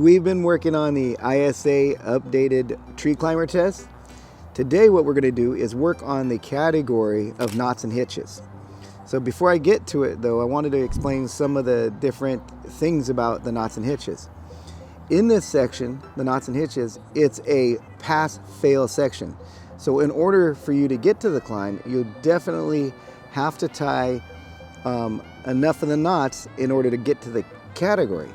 We've been working on the ISA updated tree climber test. Today what we're going to do is work on the category of knots and hitches. So before I get to it though, I wanted to explain some of the different things about the knots and hitches. In this section, the knots and hitches, it's a pass-fail section. So in order for you to get to the climb, you definitely have to tie enough of the knots in order to get to the category.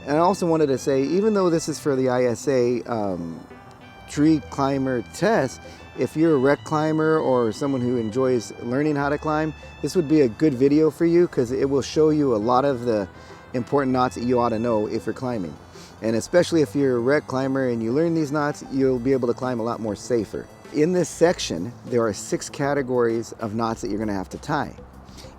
And I also wanted to say, even though this is for the ISA tree climber test, if you're a wreck climber or someone who enjoys learning how to climb, this would be a good video for you because it will show you a lot of the important knots that you ought to know if you're climbing. And especially if you're a wreck climber and you learn these knots, you'll be able to climb a lot more safer. In this section, there are 6 categories of knots that you're going to have to tie.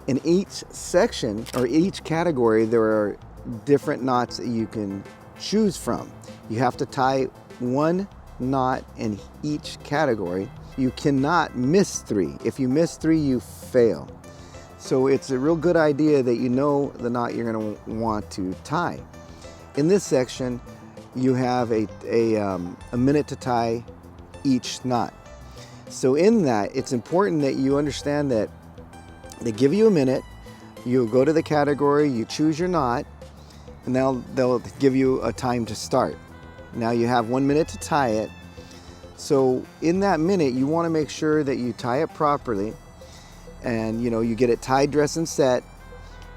In each section or each category, there are different knots that you can choose from. You have to tie 1 knot in each category. You cannot miss 3. If you miss 3, you fail. So it's a real good idea that you know the knot you're going to want to tie. In this section, you have a minute to tie each knot. So in that, it's important that you understand that they give you a minute, you go to the category, you choose your knot, and they'll give you a time to start. Now you have 1 minute to tie it. So in that minute, you want to make sure that you tie it properly, and you get it tied, dressed, and set,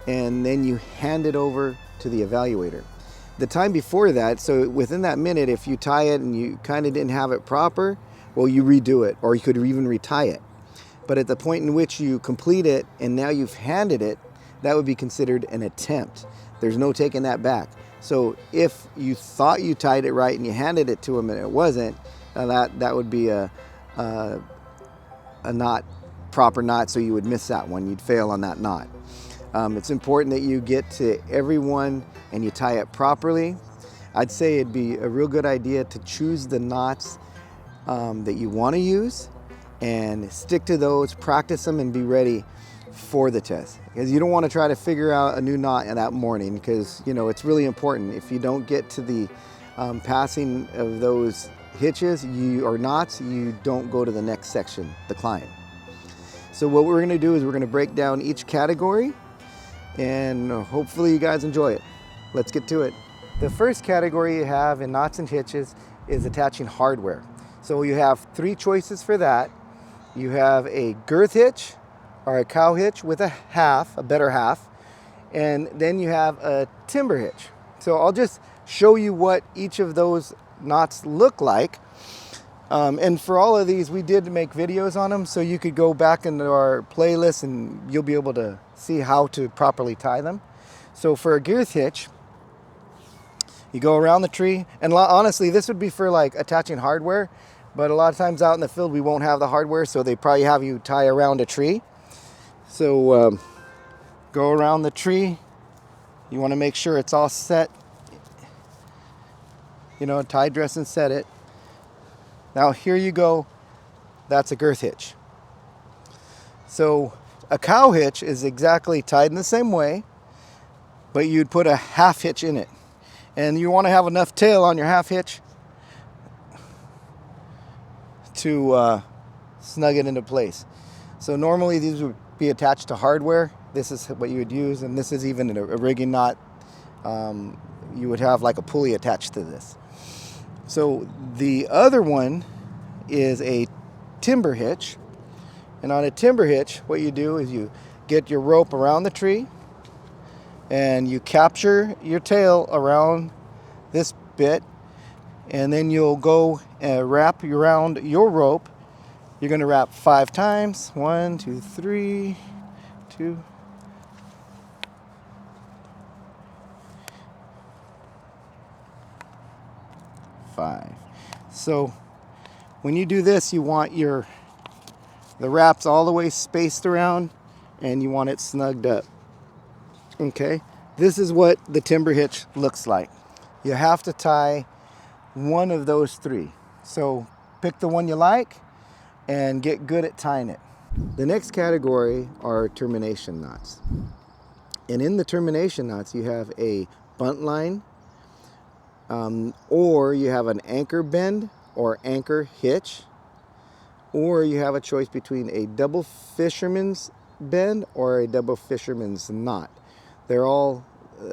and then you hand it over to the evaluator. The time before that, so within that minute, if you tie it and you kind of didn't have it proper, well, you redo it, or you could even retie it. But at the point in which you complete it and now you've handed it, that would be considered an attempt. There's no taking that back. So if you thought you tied it right and you handed it to him and it wasn't, that would be a proper knot, so you would miss that one. You'd fail on that knot. It's important that you get to everyone and you tie it properly. I'd say it'd be a real good idea to choose the knots that you want to use and stick to those, practice them, and be ready for the test. Because you don't want to try to figure out a new knot that morning, because it's really important. If you don't get to the passing of those hitches or knots, you don't go to the next section, the climb. So what we're going to do is we're going to break down each category, and hopefully you guys enjoy it. Let's get to it. The first category you have in knots and hitches is attaching hardware. So you have 3 choices for that. You have a girth hitch or a cow hitch with a half, a better half, and then you have a timber hitch. So I'll just show you what each of those knots look like. And for all of these, we did make videos on them, so you could go back into our playlist and you'll be able to see how to properly tie them. So for a girth hitch, you go around the tree, and honestly, this would be for like attaching hardware, but a lot of times out in the field, we won't have the hardware, so they probably have you tie around a tree. So go around the tree. You want to make sure it's all set, tie, dress, and set it. Now here you go. That's a girth hitch. So a cow hitch is exactly tied in the same way, but you'd put a half hitch in it. And you want to have enough tail on your half hitch to snug it into place. So normally these would be attached to hardware. This is what you would use, and this is even a rigging knot. You would have like a pulley attached to this. So the other one is a timber hitch. And on a timber hitch, what you do is you get your rope around the tree and you capture your tail around this bit, and then you'll go wrap around your rope. You're going to wrap 5 times. 1, 2, 3, 2. Five. So when you do this, you want the wraps all the way spaced around, and you want it snugged up. Okay, this is what the timber hitch looks like. You have to tie one of those 3. So pick the one you like and get good at tying it. The next category are termination knots. And in the termination knots, you have a buntline, Or you have an anchor bend or anchor hitch, or you have a choice between a double fisherman's bend or a double fisherman's knot. They're all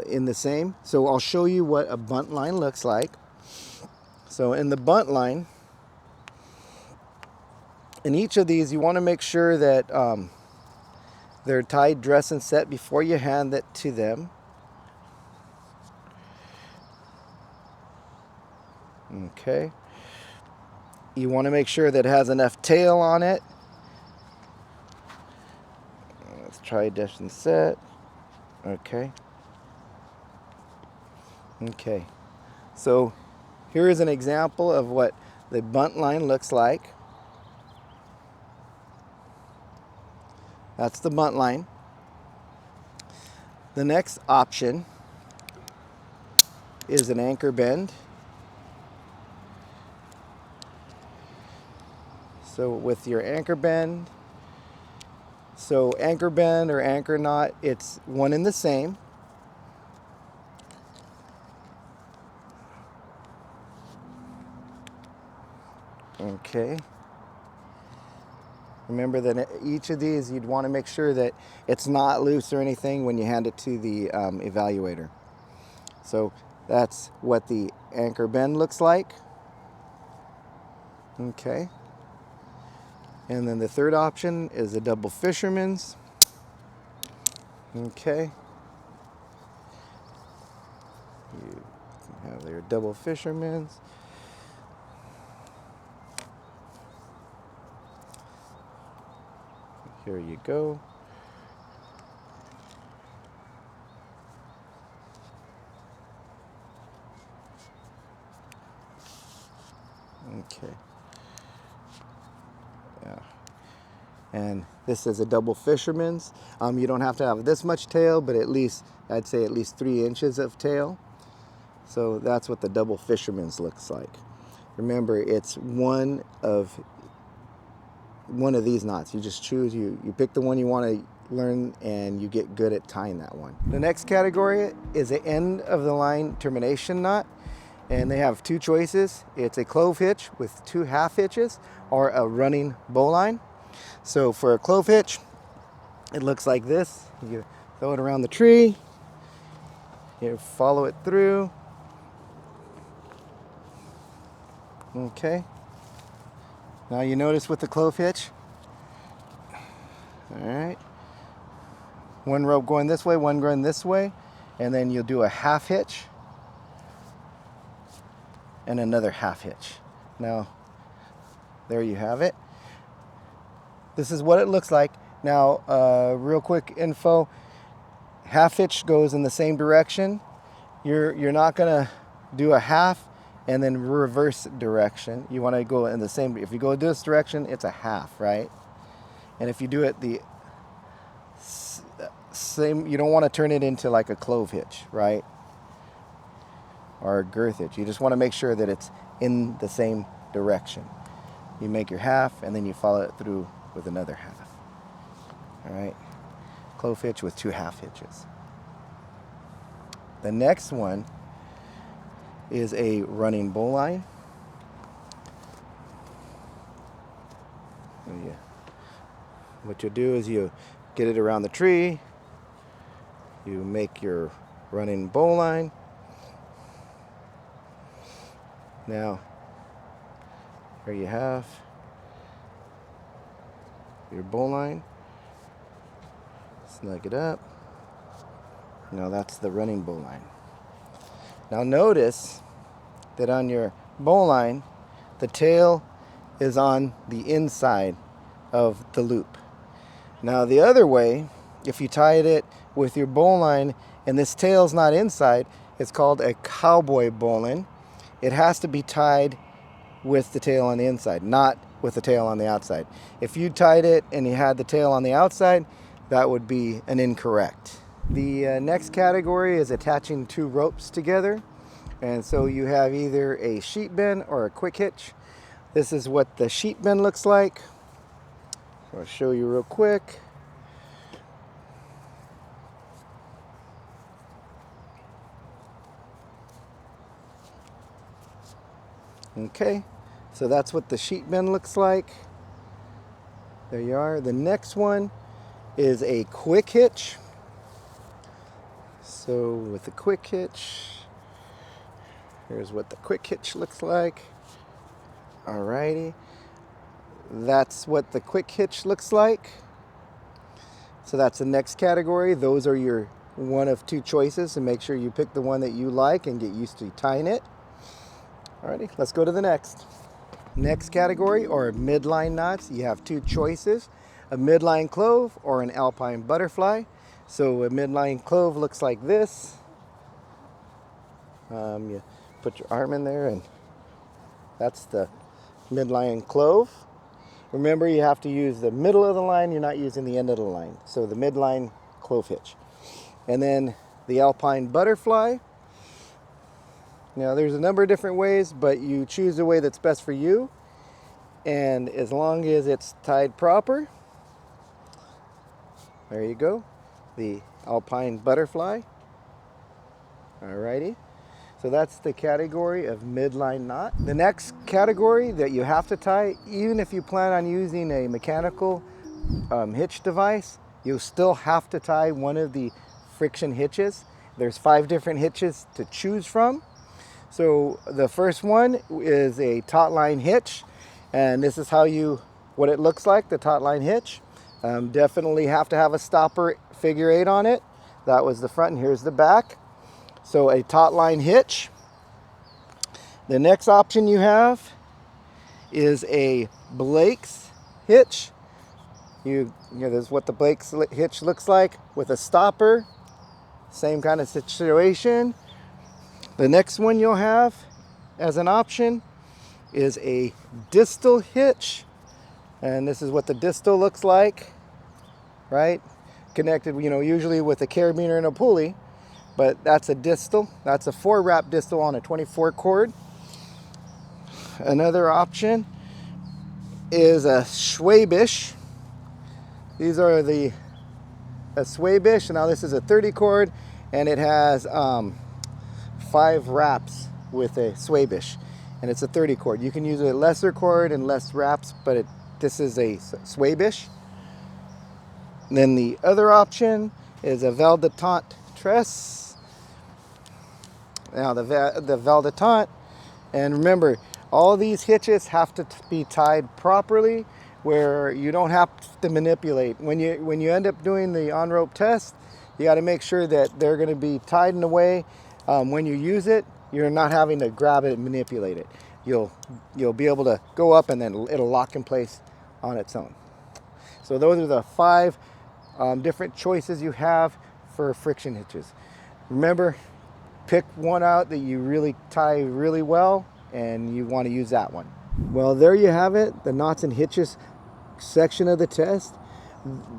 in the same. So I'll show you what a bunt line looks like. So in the bunt line, in each of these, you want to make sure that they're tied, dressed, and set before you hand it to them. Okay. You want to make sure that it has enough tail on it. Let's try dressed and set. Okay. Okay. So here is an example of what the bunt line looks like. That's the bunt line. The next option is an anchor bend. So with your anchor bend, so anchor bend or anchor knot, it's one and the same. Okay. Remember that each of these, you'd want to make sure that it's not loose or anything when you hand it to the evaluator. So that's what the anchor bend looks like. Okay. And then the third option is a double fisherman's. Okay. You have your double fisherman's. Here you go. Okay. Yeah. And this is a double fisherman's. You don't have to have this much tail, but at least, I'd say at least 3 inches of tail. So that's what the double fisherman's looks like. Remember, it's one of these knots. You just choose, you pick the one you want to learn, and you get good at tying that one. The next category is the end of the line termination knot, and they have 2 choices. It's a clove hitch with 2 half hitches or a running bowline. So for a clove hitch, it looks like this. You throw it around the tree, you follow it through. Okay. Now you notice with the clove hitch, all right, one rope going this way, one going this way, and then you'll do a half hitch and another half hitch. Now, there you have it. This is what it looks like. Now, real quick info, half hitch goes in the same direction. You're not gonna do a half and then reverse direction. You want to go in the same, if you go this direction, it's a half, right? And if you do it the same, you don't want to turn it into like a clove hitch, right? Or a girth hitch. You just want to make sure that it's in the same direction. You make your half and then you follow it through with another half. All right, clove hitch with 2 half hitches. The next one is a running bowline. What you do is you get it around the tree, you make your running bowline. Now, here you have your bowline. Snug it up. Now that's the running bowline. Now notice that on your bowline, the tail is on the inside of the loop. Now the other way, if you tied it with your bowline and this tail's not inside, it's called a cowboy bowline. It has to be tied with the tail on the inside, not with the tail on the outside. If you tied it and you had the tail on the outside, that would be an incorrect. The next category is attaching 2 ropes together. And so you have either a sheet bend or a quick hitch. This is what the sheet bend looks like. So I'll show you real quick. Okay, so that's what the sheet bend looks like. There you are. The next one is a quick hitch. So with the quick hitch, here's what the quick hitch looks like. Alrighty, that's what the quick hitch looks like. So that's the next category. Those are your one of two choices, and make sure you pick the one that you like and get used to tying it. Alrighty, let's go to the next. Next category are midline knots. You have two choices, a midline clove or an alpine butterfly. So a midline clove looks like this. You put your arm in there, and that's the midline clove. Remember, you have to use the middle of the line. You're not using the end of the line. So the midline clove hitch. And then the alpine butterfly. Now there's a number of different ways, but you choose the way that's best for you. And as long as it's tied proper, there you go, the alpine butterfly. Alrighty, so that's the category of midline knot. The next category that you have to tie, even if you plan on using a mechanical hitch device, you'll still have to tie one of the friction hitches. There's 5 different hitches to choose from. So the first one is a tautline hitch, and this is what it looks like, the tautline hitch. Definitely have to have a stopper figure 8 on it. That was the front, and here's the back. So a tautline hitch. The next option you have is a Blake's hitch. This is what the Blake's hitch looks like with a stopper. Same kind of situation. The next one you'll have as an option is a Distel hitch. And this is what the Distel looks like, right? Connected, usually with a carabiner and a pulley, but that's a Distel. That's a 4-wrap Distel on a 24 cord. Another option is a Schwabisch. These are a Schwabisch. Now this is a 30 cord, and it has 5 wraps with a Schwabisch, and it's a 30 cord. You can use a lesser cord and less wraps, but this is a Schwabisch. And then the other option is a Valdotain Tresse. Now the Valdotain, and remember, all these hitches have to be tied properly, where you don't have to manipulate. When you end up doing the on-rope test, you got to make sure that they're going to be tied in a way. When you use it, you're not having to grab it and manipulate it. You'll be able to go up, and then it'll lock in place on its own. So those are the 5 different choices you have for friction hitches. Remember, pick one out that you really tie really well, and you want to use that one. Well, there you have it, the knots and hitches section of the test.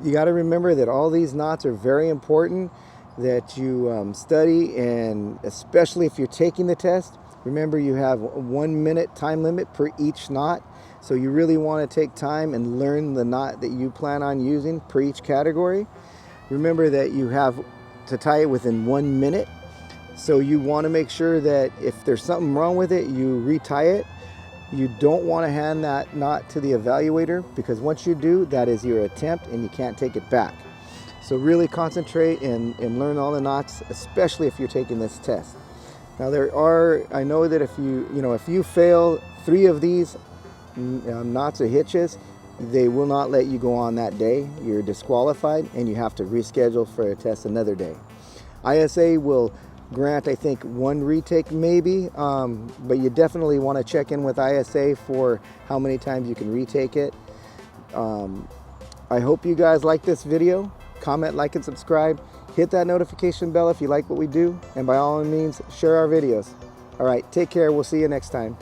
You got to remember that all these knots are very important, that you study, and especially if you're taking the test, remember you have 1 minute time limit per each knot. So you really want to take time and learn the knot that you plan on using per each category. Remember that you have to tie it within 1 minute. So you want to make sure that if there's something wrong with it, you retie it. You don't want to hand that knot to the evaluator, because once you do, that is your attempt and you can't take it back. So really concentrate and learn all the knots, especially if you're taking this test. Now I know that if you fail 3 of these knots or hitches, they will not let you go on that day. You're disqualified, and you have to reschedule for a test another day. ISA will grant, I think, 1 retake maybe, but you definitely want to check in with ISA for how many times you can retake it. I hope you guys like this video. Comment, like, and subscribe. Hit that notification bell if you like what we do, and by all means, share our videos. All right, take care. We'll see you next time.